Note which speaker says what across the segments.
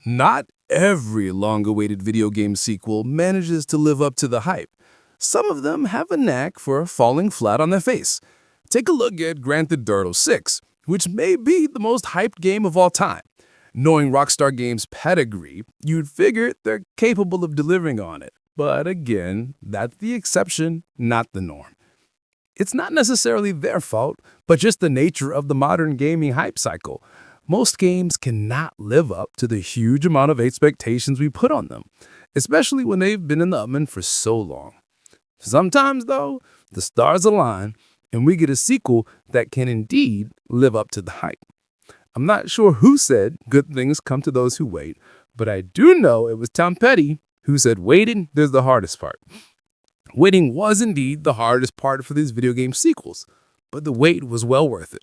Speaker 1: Not every long-awaited video game sequel manages to live up to the hype. Some of them have a knack for falling flat on their face. Take a look at Grand Theft Auto 6, which may be the most hyped game of all time. Knowing Rockstar Games' pedigree, you'd figure they're capable of delivering on it. But again, that's the exception, not the norm. It's not necessarily their fault, but just the nature of the modern gaming hype cycle. Most games cannot live up to the huge amount of expectations we put on them, especially when they've been in the oven for so long. Sometimes, though, the stars align and we get a sequel that can indeed live up to the hype. I'm not sure who said good things come to those who wait, but I do know it was Tom Petty who said waiting is the hardest part. Waiting was indeed the hardest part for these video game sequels, but the wait was well worth it.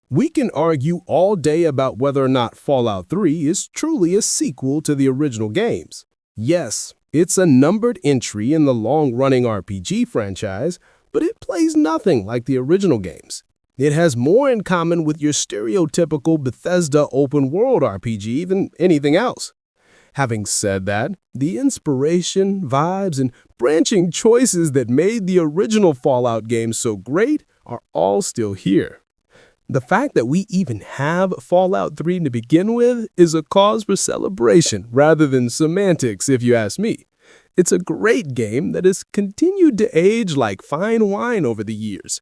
Speaker 2: We can argue all day about whether or not Fallout 3 is truly a sequel to the original games. Yes, it's a numbered entry in the long-running RPG franchise, but it plays nothing like the original games. It has more in common with your stereotypical Bethesda open-world RPG than anything else. Having said that, the inspiration, vibes, and branching choices that made the original Fallout games so great are all still here. The fact that we even have Fallout 3 to begin with is a cause for celebration rather than semantics, if you ask me. It's a great game that has continued to age like fine wine over the years.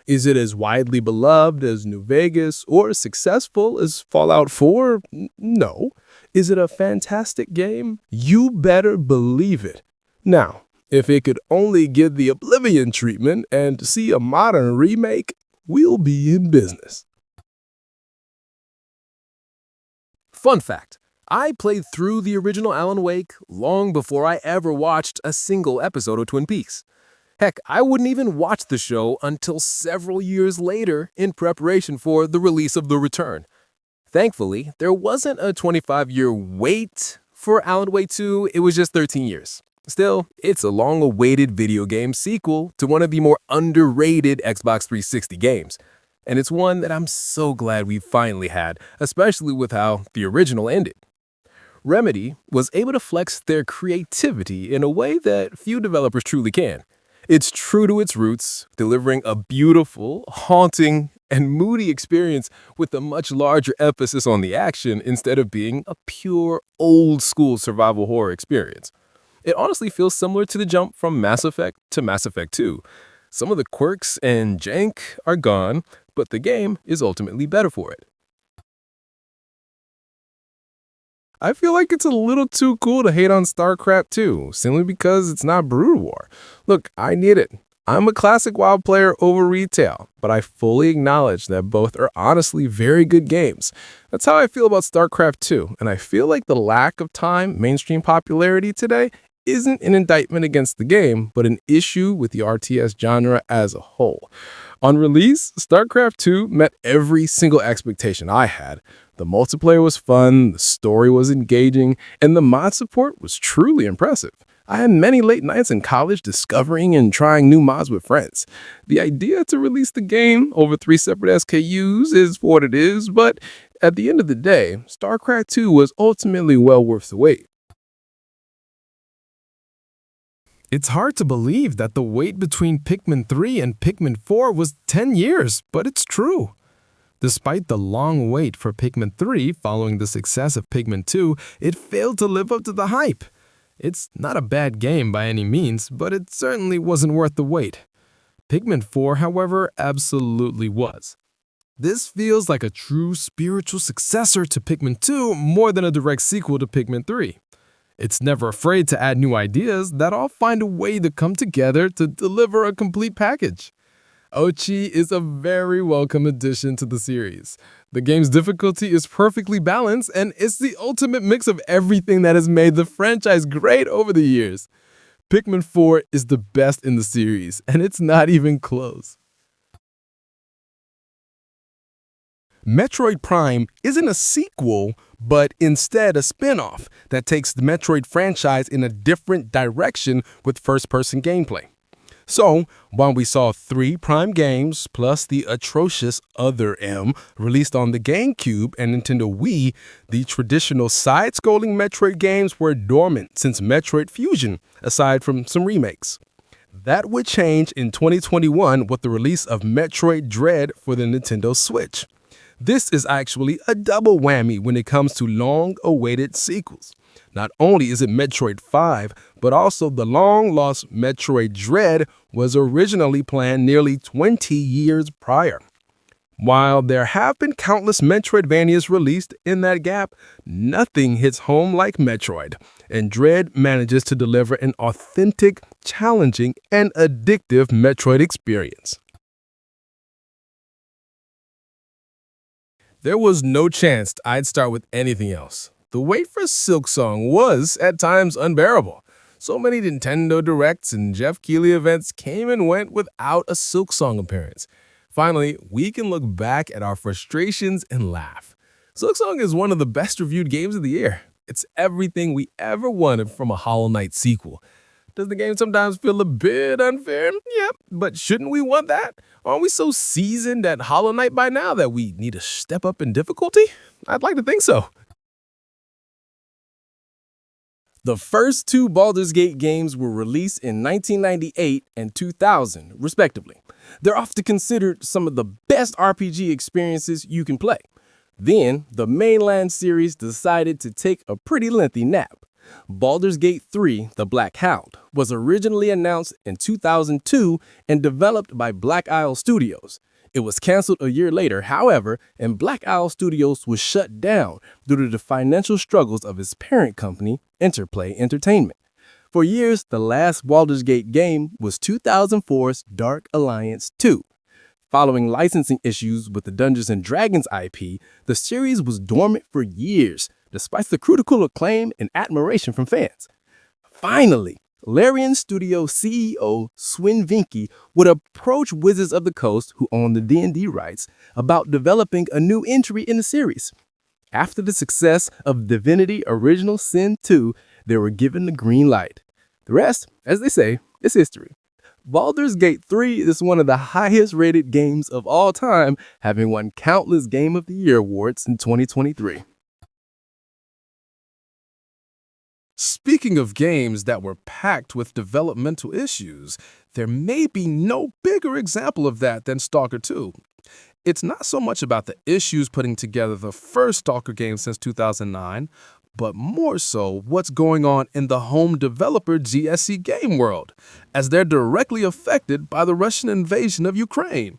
Speaker 2: Is it as widely beloved as New Vegas or successful as Fallout 4? No. Is it a fantastic game? You better believe it. Now, if it could only get the Oblivion treatment and see a modern remake, we'll be in business.
Speaker 3: Fun fact, I played through the original Alan Wake long before I ever watched a single episode of Twin Peaks. Heck, I wouldn't even watch the show until several years later in preparation for the release of The Return. Thankfully, there wasn't a 25-year wait for Alan Wake 2, it was just 13 years. Still, it's a long-awaited video game sequel to one of the more underrated Xbox 360 games. And it's one that I'm so glad we finally had, especially with how the original ended. Remedy was able to flex their creativity in a way that few developers truly can. It's true to its roots, delivering a beautiful, haunting, and moody experience with a much larger emphasis on the action instead of being a pure, old-school survival horror experience. It honestly feels similar to the jump from Mass Effect to Mass Effect 2. Some of the quirks and jank are gone, but the game is ultimately better for it.
Speaker 1: I feel like it's a little too cool to hate on Starcraft 2, simply because it's not Brood War. Look, I need it. I'm a classic WoW player over retail, but I fully acknowledge that both are honestly very good games. That's how I feel about Starcraft 2, and I feel like the lack of mainstream popularity today isn't an indictment against the game, but an issue with the RTS genre as a whole. On release, Starcraft 2 met every single expectation I had. The multiplayer was fun, the story was engaging, and the mod support was truly impressive. I had many late nights in college discovering and trying new mods with friends. The idea to release the game over 3 separate SKUs is what it is, but at the end of the day, StarCraft 2 was ultimately well worth the wait. It's hard to believe that the wait between Pikmin 3 and Pikmin 4 was 10 years, but it's true. Despite the long wait for Pikmin 3 following the success of Pikmin 2, it failed to live up to the hype. It's not a bad game by any means, but it certainly wasn't worth the wait. Pikmin 4, however, absolutely was. This feels like a true spiritual successor to Pikmin 2 more than a direct sequel to Pikmin 3. It's never afraid to add new ideas that all find a way to come together to deliver a complete package. Ochi is a very welcome addition to the series. The game's difficulty is perfectly balanced, and it's the ultimate mix of everything that has made the franchise great over the years. Pikmin 4 is the best in the series, and it's not even close. Metroid Prime isn't a sequel, but instead a spin-off that takes the Metroid franchise in a different direction with first-person gameplay.
Speaker 2: So, while we saw 3 prime games plus the atrocious Other M released on the GameCube and Nintendo Wii, the traditional side-scrolling Metroid games were dormant since Metroid Fusion, aside from some remakes. That would change in 2021 with the release of Metroid Dread for the Nintendo Switch. This is actually a double whammy when it comes to long-awaited sequels. Not only is it Metroid 5, but also the long-lost Metroid Dread was originally planned nearly 20 years prior. While there have been countless Metroidvanias released in that gap, nothing hits home like Metroid, and Dread manages to deliver an authentic, challenging, and addictive Metroid experience.
Speaker 1: There was no chance I'd start with anything else. The wait for Silksong was, at times, unbearable. So many Nintendo Directs and Jeff Keighley events came and went without a Silksong appearance. Finally, we can look back at our frustrations and laugh. Silksong is one of the best reviewed games of the year. It's everything we ever wanted from a Hollow Knight sequel. Does the game sometimes feel a bit unfair? Yep, but shouldn't we want that? Aren't we so seasoned at Hollow Knight by now that we need to step up in difficulty? I'd like to think so. The first 2 Baldur's Gate games were released in 1998 and 2000, respectively. They're often considered some of the best RPG experiences you can play. Then, the mainland series decided to take a pretty lengthy nap. Baldur's Gate 3, The Black Hound, was originally announced in 2002 and developed by Black Isle Studios. It was canceled a year later, however, and Black Isle Studios was shut down due to the financial struggles of its parent company, Interplay Entertainment. For years, the last Baldur's Gate game was 2004's Dark Alliance 2. Following licensing issues with the Dungeons & Dragons IP, the series was dormant for years, despite the critical acclaim and admiration from fans. Finally, Larian Studio CEO Swin Vinky would approach Wizards of the Coast, who own the D&D rights, about developing a new entry in the series. After the success of Divinity Original Sin 2, they were given the green light. The rest, as they say, is history. Baldur's Gate 3 is one of the highest rated games of all time, having won countless Game of the Year awards in 2023. Speaking of games that were packed with developmental issues, there may be no bigger example of that than Stalker 2. It's not so much about the issues putting together the first Stalker game since 2009, but more so what's going on in the home developer GSC game world, as they're directly affected by the Russian invasion of Ukraine.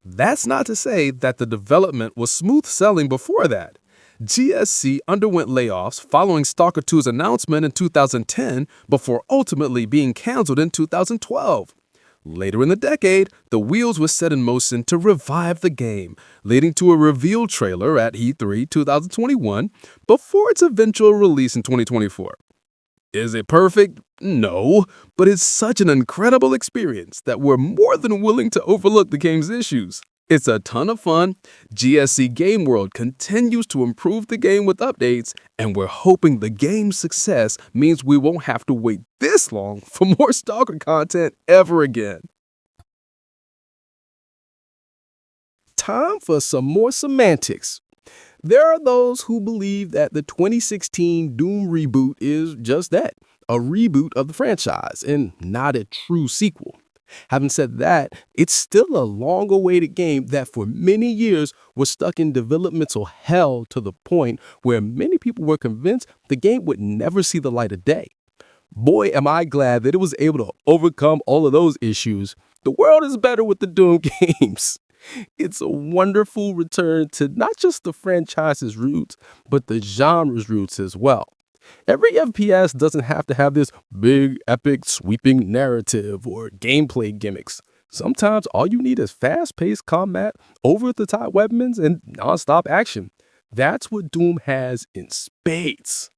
Speaker 1: That's not to say that the development was smooth sailing before that. GSC underwent layoffs following Stalker 2's announcement in 2010 before ultimately being canceled in 2012. Later in the decade, the wheels were set in motion to revive the game, leading to a reveal trailer at E3 2021 before its eventual release in 2024. Is it perfect? No, but it's such an incredible experience that we're more than willing to overlook the game's issues. It's a ton of fun. GSC Game World continues to improve the game with updates, and we're hoping the game's success means we won't have to wait this long for more Stalker content ever again. Time for some more semantics. There are those who believe that the 2016 Doom reboot is just that, a reboot of the franchise and not a true sequel. Having said that, it's still a long-awaited game that for many years was stuck in developmental hell to the point where many people were convinced the game would never see the light of day. Boy, am I glad that it was able to overcome all of those issues. The world is better with the Doom games. It's a wonderful return to not just the franchise's roots, but the genre's roots as well. Every FPS doesn't have to have this big, epic, sweeping narrative or gameplay gimmicks. Sometimes all you need is fast-paced combat, over-the-top weapons, and non-stop action. That's what Doom has in spades.